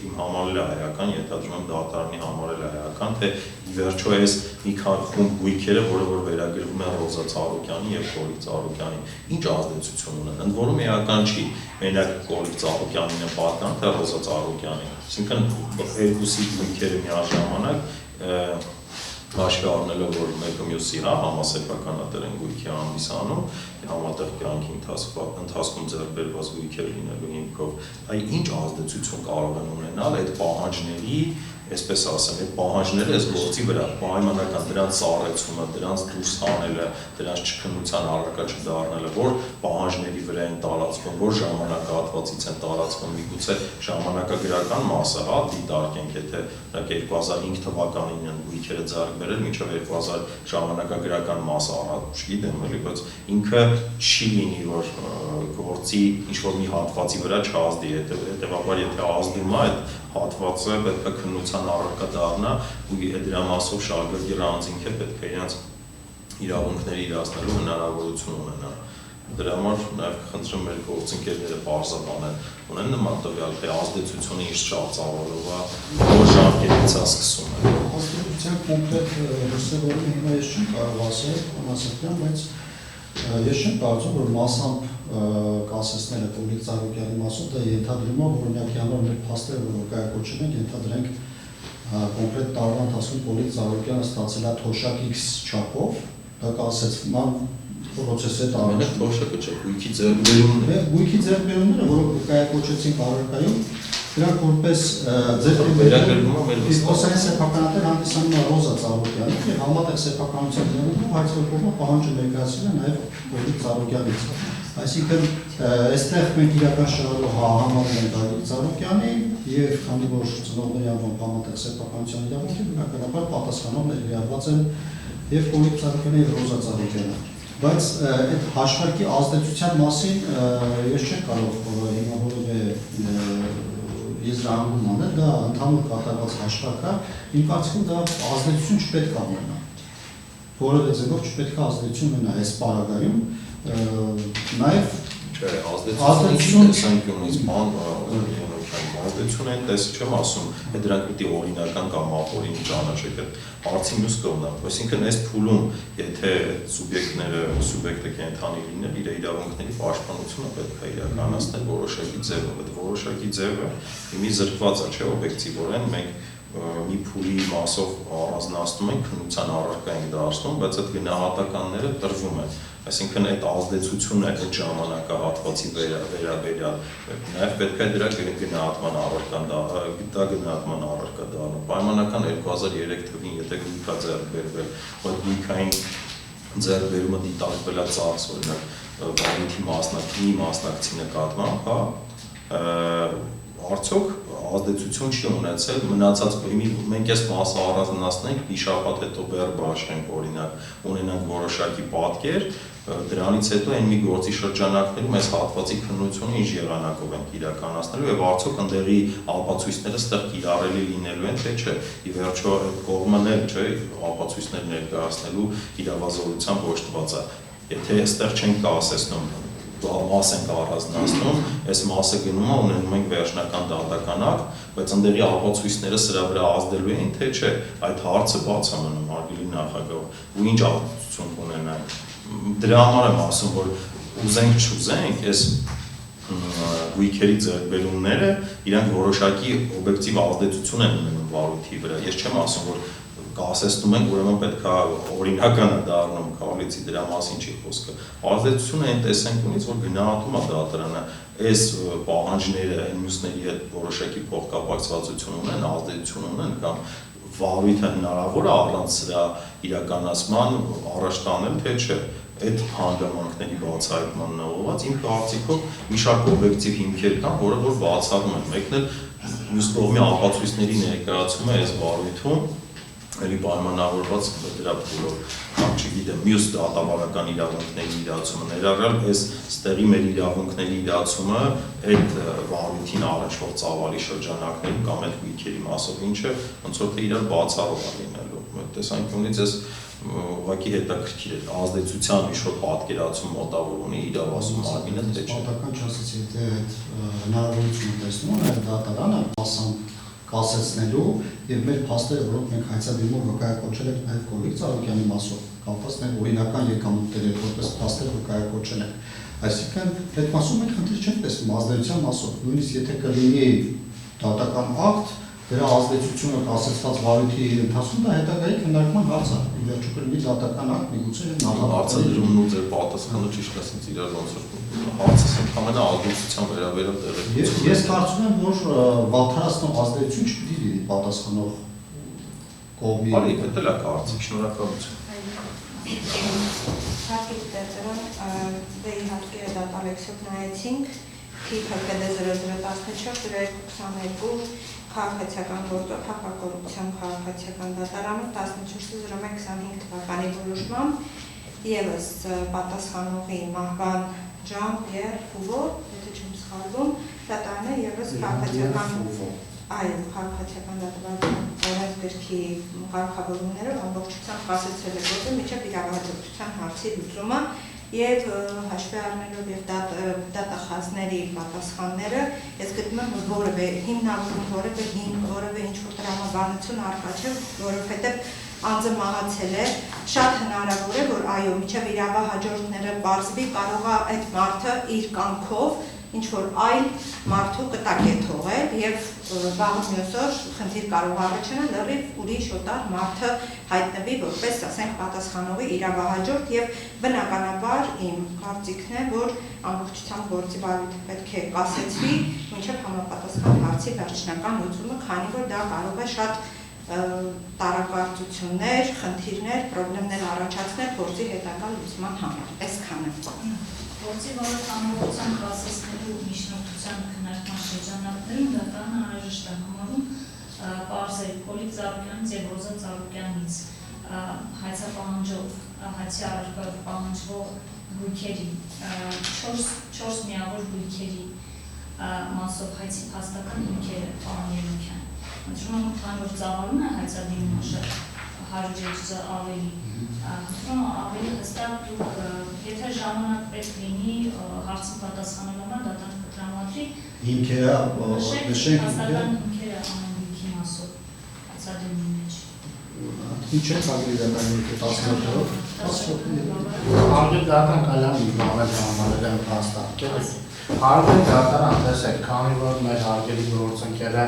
Իմ համար էլ է հայական, ենթադրում եմ դատարանի համար էլ է հայական, թե ի վերջո այս մի քանի խումբ գույքերը, որը որ վերագրվում են Ռոզա Ծառուկյանի եւ Կոլիկ Ծառուկյանի, ինչ ազդեցություն ունեն։ Ընդ որում էական չի մենակ Կոլիկ Ծառուկյանին է պատկան, թե Ռոզա Ծառուկյանին։ Այսինքն երկուսի գույքերը միաժամանակ հաշվի առնելով, որ մեկը մյուսի հա համասեփականատեր են գույքի հանդիսանում, համատեղ կյանքի ընթացքում ձեռք բերված գույքեր լինելու հիմքով, այ ինչ ազդեցություն կարող են ունենալ այդ պահանջների, այսպես ասեմ, այդ պահանջները այս գործի վրա, պայմանական դրանց սառեցումը, դրանց դուրս հանելը, դրանց չքննության առարկա չդառնալը, որ պահանջների վրա են տարածվում, որ ժամանակահատվածից են տարածվում, միգուցե ժամանակագրական մասը, հա, դիտարկենք, եթե 2005 թվականին են գույքերը ձեռք բերել, մինչև 2000 ժամանակագրական մասը առած, չգիտեմ, էլի, բայց ինքը չի լինի, որ գործի ինչ-որ մի հատվածի վրա չազդի, հետևաբար եթե ազդում է, այդ հատվածը պետք է քննության առարկա դառնա ու դրա մասով շահագրգիռ անձինքը պետք է իրենց իրավունքները իրացնելու հնարավորություն ունենա։ Դրա համար նաև կխնդրեմ մեր գործընկերները պարզաբանել, ունեն նման տվյալ, թե ազդեցությունը ինչ շահծավալով է, որ ժամկետից է սկսում է։ Ազդեցության կոնկրետ դրսևորումը հիմա ես չեմ կարող ասել, անասական, բայց ես չեմ կարծում, որ մասամբ կասեցնելը Կոլիկ Ծառուկյանի մասով դա ենթադրում է, որ օրինակի համար մեր փաստերը, որ կայակոչում ենք, ենթադրենք կոնկրետ տարվա ընթացքում Կոլիկ Ծառուկյանը ստացել է թոշակ X չափով, դա կասեցման պրոցեսը տարածում։ Թոշակը չէ, գույքի ձեռքբերումները։ Գույքի ձեռքբերումները, որոնք կայակոչեցին առարկայում, դրանք որպես ձեռքբերում սեփականատեր հանդիսանում է Ռոզա Ծառուկյանը եւ համատեղ սեփականության ներումով հայցրողը պահանջը ներկայացրել է նաեւ Կոլիկ Ծառուկյանից։ Այսինքն այստեղ մենք իրական շահելու համարում ենք Կոլիկ Ծառուկյանի եւ քանի որ ծնողների անվան համատեղ սեփականության իրավունքը բնականաբար պատասխանող ներգրավված են եւ Կոլիկ Ծառուկյանը եւ Ռոզա Ծառուկյանը։ Բայց այդ հաշվարկի ազդեցության մասին ես չեմ կարող հիմա որևէ եզրահանգում անել, դա ընդհանուր կատարված հաշվարկ է, իմ կարծիքով դա ազդեցություն չպետք է ունենա, որևէ ձևով չպետք է ազդեցություն ունենա այս պարագայում, նաև ազդեցություն տեսանկյունից ազդեցություն այն տեսը չեմ ասում, է դրանք պիտի օրինական կամ ապօրինի ճանաչեք, հարցի մյուս կողմն է, այսինքն այս փուլում, եթե սուբյեկտը կենդանի լինել, իր իրավունքների պաշտպանությունը պետք է իրականացնել որոշակի ձևով, այդ որոշակի ձևը մի զրկված է, չէ, օբյեկտիվորեն մենք մի փուլի մասով առանձնացնում ենք, քննության առարկա ենք դարձնում, բայց այդ գնահատականները տրվում են, այսինքն այդ ազդեցությունը այդ ժամանակահատվածի վերաբերյալ նաև պետք է դրա գնահատման առարկա դառնում, պայմանական 2003 թվին, եթե գույքա ձեռք բերվել, այդ գույքային ձեռքբերումը դիտարկվել է ծախս, օրինակ վարույթի մասնակցի նկատմամբ, արդյոք ազդեցություն չի ունեցել, մնացած մենք այս մասը առանձնացնենք, մի շաբաթ հետո բեռ բաշխենք, օրինակ, ունենանք որոշակի պատկեր, դրանից հետո այն մի գործի շրջանակներում այս հատվածի քննությունը ինչ եղանակով ենք իրականացնելու եւ արդյոք ընդդեղի ապացույցները ստեղ կիրառելի լինելու են, թե չէ, ի վերջո այդ կողմն էլ, չէ, ապացույցներ ներկայացնելու իրավազորությամբ օժտված է, եթե այստեղ չենք կասեցնում մաս ենք առանձնացնում, այս մասը գնում է, ունենում ենք վերջնական դատական ակտ, բայց ընդդեղի ապացույցները սրա վրա ազդելու են, թե չէ, այդ հարցը բաց է մնում, հարգելի նախագահ, ու ինչ ազդեցություն կունենան։ Դրա համար եմ ասում, որ ուզենք չուզենք, այս գույքերի ձեռքբերումները իրանք որոշակի օբյեկտիվ ազդեցություն են ունենում վարույթի վրա։ Ես չեմ ասում, որ կասեցնում ենք, ուրեմն պետք է օրինական է դառնում կոալիցի, դրա մասին չի խոսքը։ Ազդեցությունը այն տեսանկյունից, որ գնահատում է դատարանը, այս պահանջները մյուսների հետ որոշակի փոխկապակցվածություն ունեն, ազդեցություն ունեն կամ վարույթը հնարավոր է առանց սրա իրականացման առաջ տանել, թե չէ։ Այդ հանգամանքների բացահայտմանն ուղղված իմ կարծիքով մի շարք օբյեկտիվ հիմքեր կան, որը որ բացառում են։ Մեկն էլ մյուս կողմի ապացույցների ներկայացումը այս վարույթում էլի պայմանավորված դրա բոլոր կամ չգիտեմ մյուս դատավարական իրավունքների իրացումը ներառյալ այս ստեղի մեր իրավունքների իրացումը այդ վարույթին առաջվող ծավալի շրջանակներում կամ այդ գույքերի մասով ինչը ոնց որ թե իրար բացառող է լինելու այդ տեսանկյունից էս ուղղակի հետաքրքիր է ազդեցության ինչ-որ պատկերացում մոտավոր ունի իրավասու մարմինը թե չէ պատական չասեցի թե այդ հնարավորությունը տեսնում են դատարանը մասամբ կասեցնելու եւ մեր փաստերը, որոնք մենք հայցադիմով վկայակոչել ենք նաեւ Գորիկ Ծառուկյանի մասով, կապված նաեւ օրինական եկամուտների որպես փաստեր վկայակոչել ենք։ Այսինքն, այդ մասում մենք խնդիր չենք տեսնում ազդեցության մասով, նույնիսկ եթե կլինի դատական ակտ, դրա ազդեցությունը կասեցված վարույթի ընթացքում դա հետագայի քննարկման հարց է։ Ի վերջո կլինի դատական ակտ, միգուցե հարցադրումն ու ձեր պատասխանը ճիշտ ասած իրար ոնց որ հարցս ընդհանրապես ազդեցության վերաբերյալ տեղեկություն։ Ես կարծում եմ, որ վատթարացնող ազդեցություն չպիտի լինի պատասխանող կողմի։ Արի, դա էլ է կարծիք, շնորհակալություն։ Հարկի դեպերոն դե իհարկե դատալեքսիոն նայեցինք ՀԿԴ 0014-22 քաղաքացիական գործով հակակոռուպցիոն քաղաքացիական դատարանում 14/01/25 թվականի որոշմամբ ևս պատասխանողի մահվան ժամ Պիեր Ֆուվո, եթե չեմ սխալվում, դատարանը ևս քաղաքացիական քաղաքացիական դատարան օրենսգրքի կարգավորումներով ամբողջությամբ կասեցրել է գործը մինչև իրավահաջորդության հարցի լուծումը եւ հաշվի առնելով եւ դատախազների պատասխանները ես գտնում եմ որ որևէ հիմնավորում որևէ ինչ-որ տրամաբանություն առկա չէ որովհետեւ անձը մահացել է շատ հնարավոր է որ այո միջև իրավահաջորդները բարձվի կարող է այդ մարդը իր կամքով ինչ որ այլ մարդու կտակ է թողել եւ վաղ մյուս օր խնդիր կարող առաջանալ լրիվ ուրիշ օտար մարդը հայտնվի որպես ասենք պատասխանողի իրավահաջորդ եւ բնականաբար իմ կարծիքն է որ ամբողջությամբ գործի վարույթը պետք է կասեցվի մինչեւ համապատասխան հարցի վերջնական լուծումը քանի որ դա կարող է շատ տարակարծություններ, խնդիրներ, խնդիրներ առաջացնել գործի հետագա լուծման համար։ Այսքանը։ Գործի որոշ ամբողջությամբ կասեցնելու միջնորդության քննարկման շրջանակներում դատարանը անհրաժեշտ է համարում պարզել Գորիկ Ծառուկյանից եւ Ռոզա Ծառուկյանից հայցապահանջով հայցի առարկայով պահանջվող գույքերի 4 միավոր գույքերի մասով հայցի փաստական հիմքերը պահանջելուք են։ Ընդհանուր քանի որ ծավալում է հայցադիմումը շատ 100-ից ավելի ավելի հստակ դուք եթե ժամանակ պետք լինի հարցին պատասխանելու համար դատարան կտրամադրի հիմքերը նշենք հիմքերը ամեն գույքի մասով հայցադիմի մեջ ինչ է կագրի դատարանի 17-ով Արդյոք դատարան կալան բավել համարել են փաստարկել Արդյոք դատարան տեսեք քանի որ մեր հարգելի գործընկերը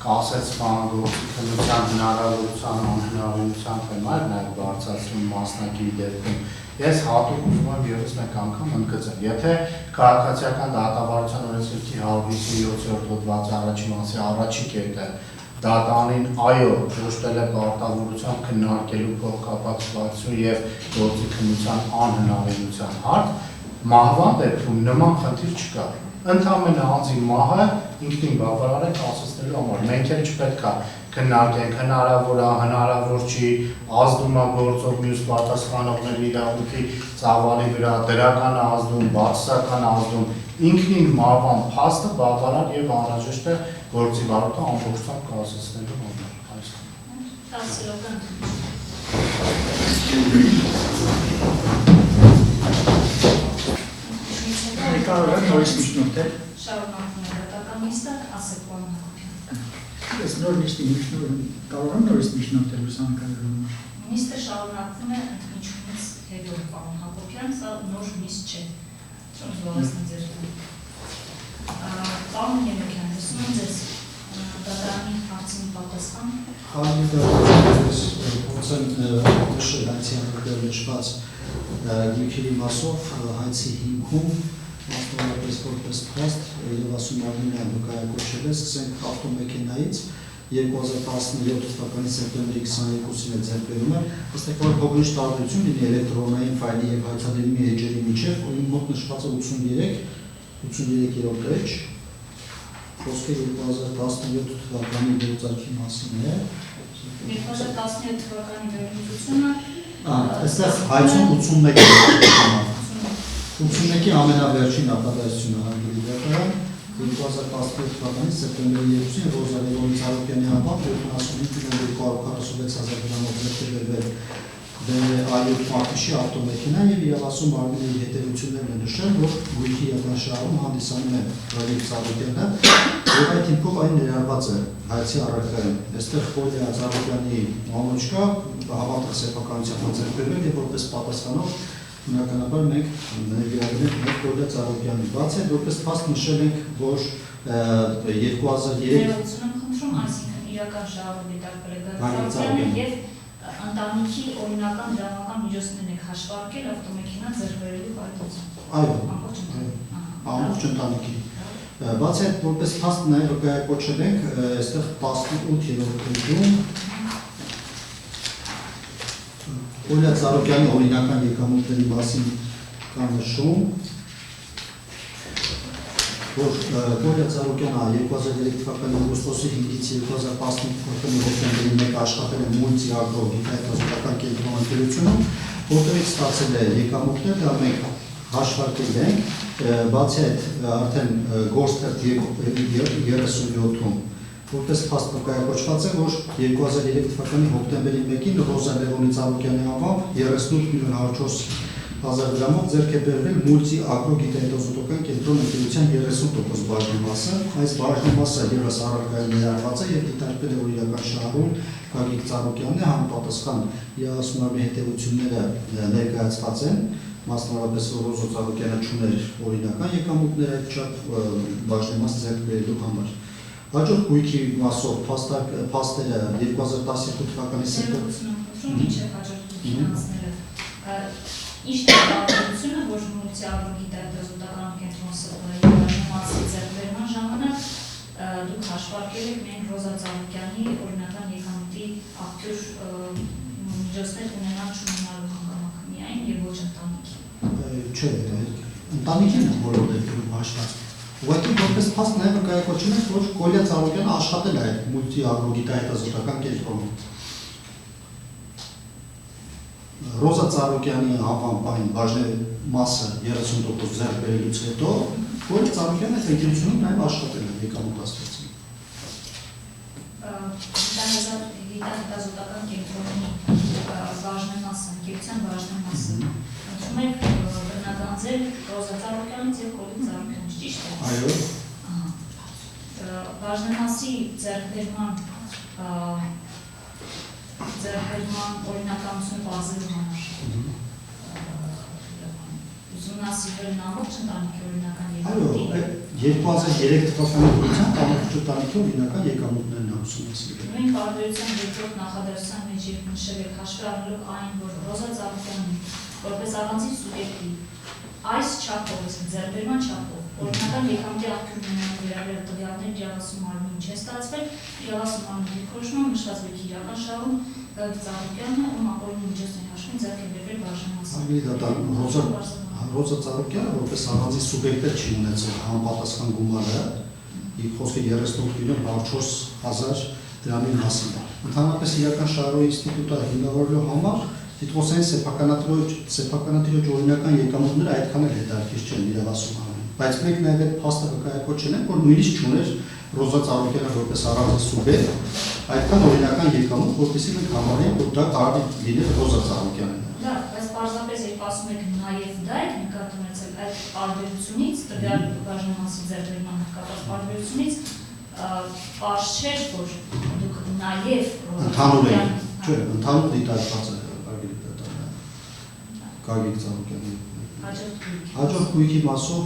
կասեցման գործի քննության հնարավորության անհնարինության թեման նաև բարձրացում մասնակի դեպքում ես հատուկ ուզում եմ ևս մեկ անգամ ընդգծել եթե քաղաքացիական դատավարության օրենսգրքի 157-րդ հոդվածի առաջին մասի առաջի կետը դատարանին այո ճշտել է պարտավորությամբ քննարկելու փոխկապակցություն եւ գործի քննության անհնարինության հարց մահվան դեպքում նման խնդիր չկա Ընդամենը անձի մահը ինքնին բավարար է կասեցնելու համար։ Մենք էլ չպետք է քննարկենք հնարավոր է, հնարավոր չի, ազդում է գործով մյուս պատասխանողների իրավունքի ծավալի վրա, դրական է ազդում, բացասական ազդում, ինքնին մահվան փաստը բավարար եւ անհրաժեշտ է գործի վարույթը ամբողջությամբ կասեցնելու համար։ Կարող եմ նորից միջնորդել։ Շարունակվում է դատական նիստը, ասեք պարոն Հակոբյան։ Ես նոր նիստի կարող եմ նորից միջնորդել լուսանկարելու համար։ Նիստը շարունակվում է ընդմիջումից հետո պարոն Հակոբյան, սա նոր նիստ չէ։ Զորացնի ձեր պարոն Եղիազարյան, լսում եմ ձեզ դատարանի հարցին պատասխան։ Հարգելի դատարանից փորձեմ նշել հայցի համակարգը նշված գույքերի մասով հայցի հիմքում մասնավորապես որպես փաստ եւ ասում արմինը վկայակոչել է սկսենք ավտոմեքենայից 2017 թվականի սեպտեմբերի 22-ին է ձեռք բերում է ըստ որ փոքրինչ տարբերություն լինի էլեկտրոնային ֆայլի եւ հայցադիմի էջերի միջեւ ու մոտ նշված է 83-րդ էջ խոսքը 2017 թվականի գործարքի մասին է։ 2017 թվականի վերլուծությունը այստեղ հայցում 81 է։ 81-ի ամենավերջին նախադասությունը հանգրի դեպքում 2017 թվականի սեպտեմբերի 2-ին Ռոզա Լևոնցարոկյանի անվամբ 75,246,000 դրամով մեկտեղվել այլ մարտիշի ավտոմեքենա եւ Իավասու մարմինի հետևություններն է նշել, որ գույքի ետնաշարում հանդիսանում է Ռոզա Ծառուկյանը եւ այդ հիմքով այն ներառված է հայցի առարկայում։ Այստեղ Խորիա Ծառուկյանի անունը կա, հավատք սեփականության ձեռքբերվել եւ որպես պատասխանող Բնականաբար մենք ներգրավել ենք Խորիա Ծառուկյանի բաց է, որպես փաստ նշել ենք, որ 2003 ներողություն խնդրում, այսինքն իրական շահառուտի Ծառուկյանը եւ ընտանիքի օրինական դրամական միջոցներն եք հաշվարկել ավտոմեքենա ձեռք բերելու պարտությամբ։ Այո, ամբողջ ընտանիքի։ Բաց այդ որպես փաստ նաև վկայակոչել ենք, այստեղ 18-րդ փուլում Խորիա Ծառուկյանի օրինական եկամուտների մասին կա նշում, որ Խորիա Ծառուկյանը 2003 թվականի օգոստոսի 5-ից 2015 թվականի հոկտեմբերի 1 աշխատել է Մուլտի ագրո գիտահետազոտական կենտրոնում ընկերությունում, որտեղից ստացել է եկամուտներ, դա մենք հաշվարկել ենք, բացի այդ արդեն գործերտ 37-ում որպես փաստ վկայակոչված է, որ 2003 թվականի հոկտեմբերի 1-ին Ռոզա Լևոնցարոկյանի անվամբ 38,400,000 դրամով ձեռք է բերվել Մուլտի ագրո գիտահետազոտական կենտրոն ընկերության 30% բաժնեմասը, այս բաժնեմասը ևս առարկայում ներառված է եւ դիտարկվել է, որ իրական շահառուն Գագիկ Ծառուկյանն է, համապատասխան Իավասու հետևությունները ներկայացված են, մասնավորապես Ռոզա Ծառուկյանը չուներ օրինական եկամուտներ այդ չափ բաժնեմաս ձեռք բերելու համար։ Հաջորդ գույքի մասով փաստերը 2012 թվականի սեպտեմբերին ինչ է հաջորդ գույքի մասները։ Ինչ է տարբերությունը, որ Մուլտի ագրո գիտահետազոտական կենտրոնի բաժնեմասի ձեռքբերման ժամանակ դուք հաշվարկել եք միայն Ռոզա Ծառուկյանի օրինական եկամուտի աղբյուր միջոցներ ունենալ չունենալու հանգամանք միայն եւ ոչ ընտանիքի։ Չէ, ընտանիքին բոլոր դեպքերում հաշված։ Ուղղակի որպես փաստ նաև վկայակոչում ենք, որ Խորիա Ծառուկյանը աշխատել է այդ Մուլտի ագրո գիտահետազոտական կենտրոնում։ Ռոզա Ծառուկյանի անվամբ այն բաժնեմասը 30% ձեռք բերելուց հետո Խորիա Ծառուկյանը այդ ընկերությունում նաև աշխատել է եկամուտ ստացել։ Գիտահետազոտական կենտրոնի բաժնեմասը, ընկերության բաժնեմասը, ընդունում եք բնականաձև Ռոզա Ծառուկյանից եւ Խորիա Ծառուկյանից, ճիշտ է։ Այո։ Բաժնեմասի ձեռքբերման օրինականություն բազելու համար ուսումնասիրել ամբողջ ընտանիքի օրինական եկամուտները։ Այո, 2003 թվականի դրությամբ ամբողջ ընտանիքի օրինական եկամուտներն են ուսումնասիրել։ Նույն տարբերության երկրորդ նախադասության մեջ երբ նշել եք հաշվի առնելով այն, որ Ռոզա Ծառուկյանն որպես առանձին սուբյեկտի այս չափով, ձեռքբերման չափով օրինական եկամուտի աղբյուր ունենալու վերաբերյալ տվյալներ Իավասու մարմնին չէ ստացվել, Իավասու մարմնի դիրքորոշմամբ նշված գույքի իրական շահառուն Գագիկ Ծառուկյանը, ում ապօրինի միջոցների հաշվին ձեռք է բերվել բաժնեմասը։ Ռոզա Ծառուկյանը որպես առանձին սուբյեկտ չի ունեցել համապատասխան գումարը, խոսքը 38,400,000 դրամի մասին։ Ընդհանրապես իրական շահառուի ինստիտուտը հիմնավորելու համար Տիտղոսային սեփականատիրոջ օրինական եկամուտները այդքան էլ հետաքրքիր չեն Իավասու մարմնին։ Բայց մենք նաև այդ փաստը վկայակոչել ենք, որ նույնիսկ չուներ Ռոզա Ծառուկյանը որպես առանձին սուբյեկտ այդքան օրինական եկամուտ, որպեսզի մենք համարենք, որ դա կարելի լիներ Ռոզա Ծառուկյանին։ Դա, բայց պարզապես երբ ասում եք նաև դա եք նկատի ունեցել այդ տարբերությունից, տվյալ բաժնեմասի ձեռքբերման կապված տարբերությունից պարզ չէր, որ դուք նաև ընդհանուր եք, չէ, ընդհանուր դիտարկված է Գագիկ Ծառուկյանի։ Հաջորդ գույքի մասով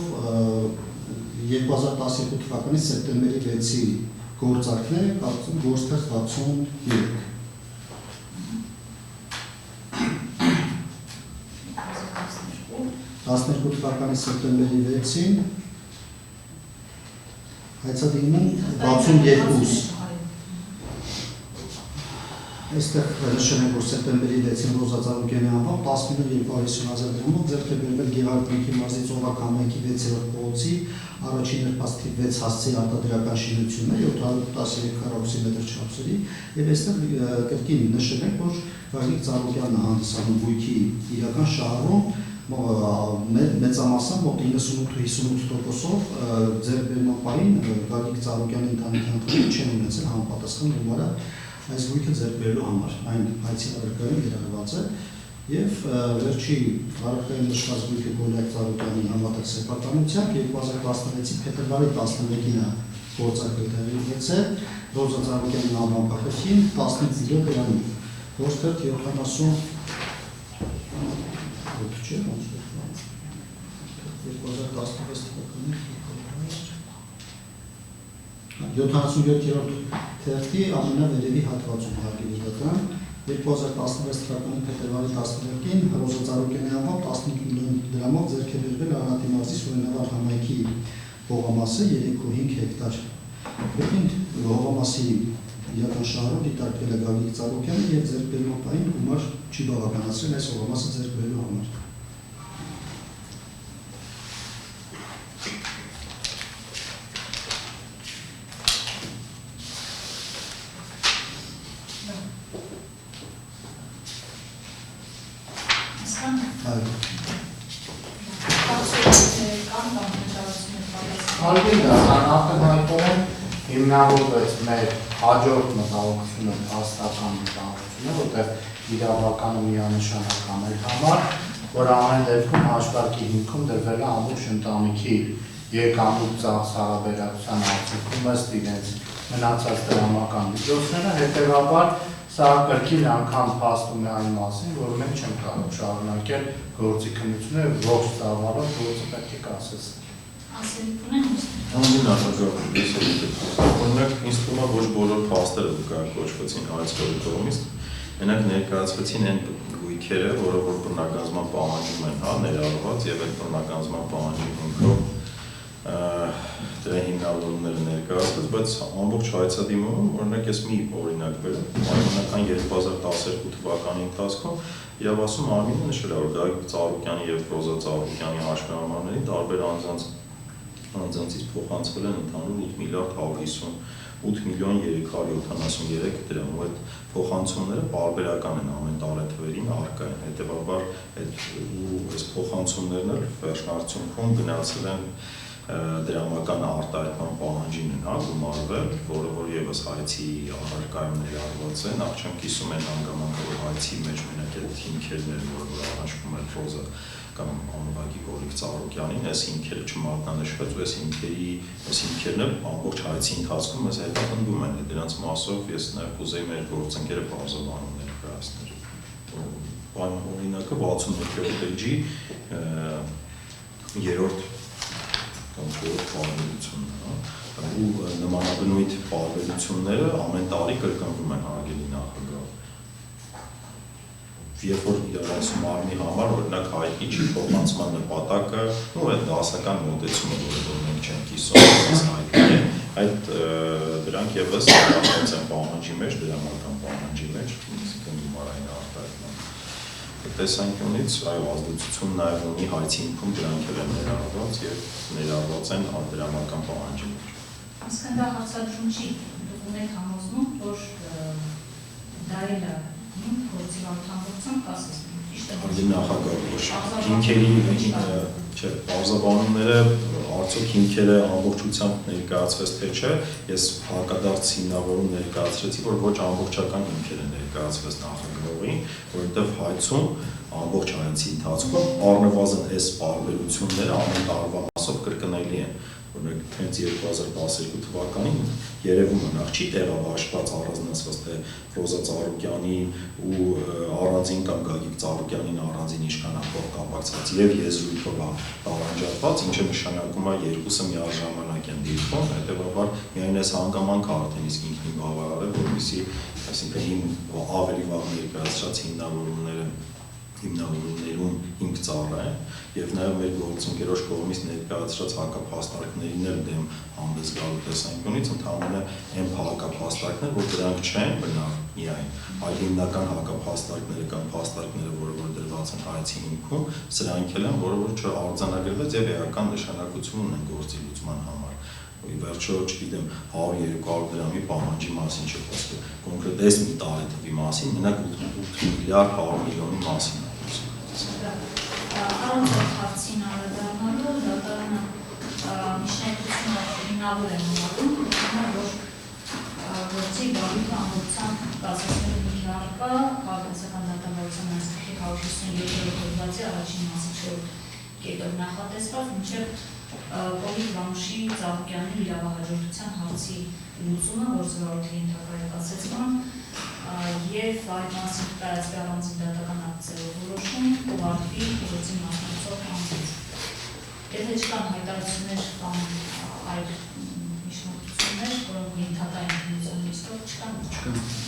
2012 թվականի սեպտեմբերի 6-ի գործարքները կապվում գործերտ 63։ 12 թվականի սեպտեմբերի 6-ին հայցադիմում 62 Այստեղ նշել ենք, որ սեպտեմբերի 6-ին Ռոզա Ծառուկյանի անվամբ 10.250.000 դրամով ձեռք է բերվել Գեղարդ Մինքի մարզի Ծովակ համայնքի 6-րդ փողոցի առաջին նրբաստի 6 հասցեի արտադրական շինությունը 713 քառակուսի մետր չափսերի եւ այստեղ կրկին նշել ենք, որ Գագիկ Ծառուկյանը հանդիսանում գույքի իրական շահառում մեծամասամբ մոտ 98-58%-ով ձեռքբերման պահին Գագիկ Ծառուկյանի ընտանիքի անդամները չեն ունեցել համապատասխան գումարը այս գույքը ձեռք բերելու համար այն հայցի առարկայում գրաված է եւ վերջի առարկայում նշված գույքը Գոլյակ Ծառուկյանի համատեղ սեփականությամբ 2016-ի փետրվարի 11-ին գործակալներից է Ռոզա Ծառուկյանի անվան փոխեցին 15 միլիոն դրամի որտեղ 70 չէ ոնց է 2016 թվականին 77-րդ թերթի ամենավերևի հատվածում հարգելի դատան 2016 թվականի փետրվարի 11-ին Ռոզա Ծառուկյանի անվամբ 15 միլիոն դրամով ձեռք է բերվել Արարատի մարզի Սուրենավար համայնքի հողամասը 3.5 հեկտար։ Որին հողամասի իրական շահառում դիտարկվել է Գագիկ Ծառուկյանը եւ ձեռք բերման պահին գումար չի բավականացրել այս հողամասը ձեռք բերելու համար։ Հարգելի նախնահայտում եմ հիմնավորվեց մեր հաջորդ մտահոգությունը փաստական մտահոգությունը, որտեղ իրավականը միանշանական էր համար, որ ամեն դեպքում հաշվարկի հիմքում դրվել է ամբողջ ընտանիքի եկամուտ ծախս հարաբերակցության արդյունքում ըստ իրենց մնացած դրամական միջոցները, հետևաբար սա կրկին անգամ փաստում է այն մասին, որ մենք չենք կարող շարունակել գործի քննությունը եւ ողջ ծավալով գործը պետք է կասեցնել։ Անձին արտակարգում օրինակ ինձ թվում է ոչ բոլոր փաստերը կոչվեցին հայցքերի կողմից, մենակ ներկայացվեցին այն գույքերը, որը որ բռնակազմման պահանջում են, ներառված եւ այդ բռնակազմման պահանջի հիմքով դրա հիմնավորումները ներկայացված, բայց ամբողջ հայցադիմում օրինակ ես մի օրինակ բերեմ, արմենական 2012 թվականի ընթացքում իրավասում Արմինը նշել է, որ Գագիկ Ծառուկյանի եւ Ռոզա Ծառուկյանի հաշվառումների տարբեր անձանցից փոխանցվել են ընդհանուր 8 միլիոն 373 դրամ, ու այդ փոխանցումները պարբերական են ամեն տարեթվերին առկա են, հետևաբար այս փոխանցումներն էլ վերջնարդյունքում գնացել են դրամական արտահայտման պահանջին են գումարվել, որը որ եւս հայցի առարկայում ներառված է, նախ չեմ կիսում են հանգամանքը, որ հայցի մեջ մենակ այդ հիմքերն են, որը առաջվում են Ռոզա կամ անուղակի Գոլիկ Ծառուկյանին, այս հիմքերը չմատնանշվեց ու այս հիմքերն էլ ամբողջ հայցի ընթացքում մեզ հետապնդում են, դրանց մասով ես նաև կուզեի մեր գործընկերը բարձրանում ներկայացնել։ Օրինակը 61-րդ էջի 3-րդ կամ 4-րդ պարբերությունն է, ու նմանաբնույթ պարբերությունները ամեն տարի կրկնվում են հարգելի նախագահ։ Երբ որ իրարացում արմի համար, օրինակ հայտնի չի փոխանցման նպատակը, ու այդ դասական մոտեցումը, որ մենք չենք կիսում, հայտնի է, այդ դրանք եւս ներառված են պահանջի մեջ, դրամական պահանջի մեջ, այսինքն գումարային արտահայտման։ Տեսանկյունից այո, ազդեցություն նաև ունի հայցի հիմքում դրանք են ներառված եւ ներառված են դրամական պահանջի մեջ։ Այսինքն դա հարցադրում չի, դուք ունեք համոզում, որ դա էլ է գործի անդամություն կասեցնում, ճիշտ է։ Արդեն նախագահ հիմքերի չէ, բարձաբանումները արդյոք հիմքերը ամբողջությամբ ներկայացվեց թե չէ, ես հակադարձ հիմնավորում ներկայացրեցի, որ ոչ ամբողջական հիմքեր են ներկայացվեց նախագահին, որովհետև հայցում ամբողջ հայցի ընթացքում առնվազն այս պարբերությունները ամեն տարվա մասով կրկնելի են։ Օրինակ հենց 2012 թվականին երևում է նախ չի տեղաբաշխված առանձնացված թե Ռոզա Ծառուկյանի ու առանձին կամ Գագիկ Ծառուկյանին առանձին իշխանախոս կապակցված եւ եզրույթով տարանջատված, ինչը նշանակում է երկուսը միաժամանակ են դիտվում, հետեւաբար միայն այս հանգամանքը արդեն իսկ ինքնին բավարար է, որովհետեւ այսինքն ավելի վաղ ներկայացրած հիմնավորումները հիմնավորումներում 5 ծառ է եւ նաեւ մեր գործընկերոջ կողմից ներկայացրած հակափաստարկներին էլ դեմ հանդես գալու տեսանկյունից ընդհանրապես այն հակափաստարկներ, որ դրանք չեն բնավ միայն, այլ հիմնական հակափաստարկները կամ փաստարկները, որը դրված են հայցի հիմքում, սրանք էլ են, որը որ չարձանագրվեց եւ էական նշանակություն ունեն գործի լուծման համար։ Ի վերջո, չգիտեմ, 100-200 դրամի պահանջի մասին չի խոսքը, կոնկրետ այս մի տարի թվի մասին, մենակ 8 միլիարդ 100 միլիոնի մասին է խոսքը։ Առանց հարցին անդրադառնալու դատարանը միջնեկությունը հիմնավոր է համարում, որ գործի բարույթը ամբողջությամբ կասեցնելու մի առկա քաղաքացիական դատավարության անձնքի 157-րդ հոդվածի առաջին մասի 4 կետով նախատեսված մինչև Պոլիկ Վանուշի Ծաղուկյանի իրավահաջորդության հարցի լուծումը, որ զորավարի ենթակայ կասեցման եւ այդ մասին կայացվի առանձին դատական ակտերով որոշում ուղարկվի գործի մասնակցող անձից։ Եթե չկան հայտարարություններ կամ այլ միջնորդություններ, որոնք ենթակայ են քննության լիստով չկան։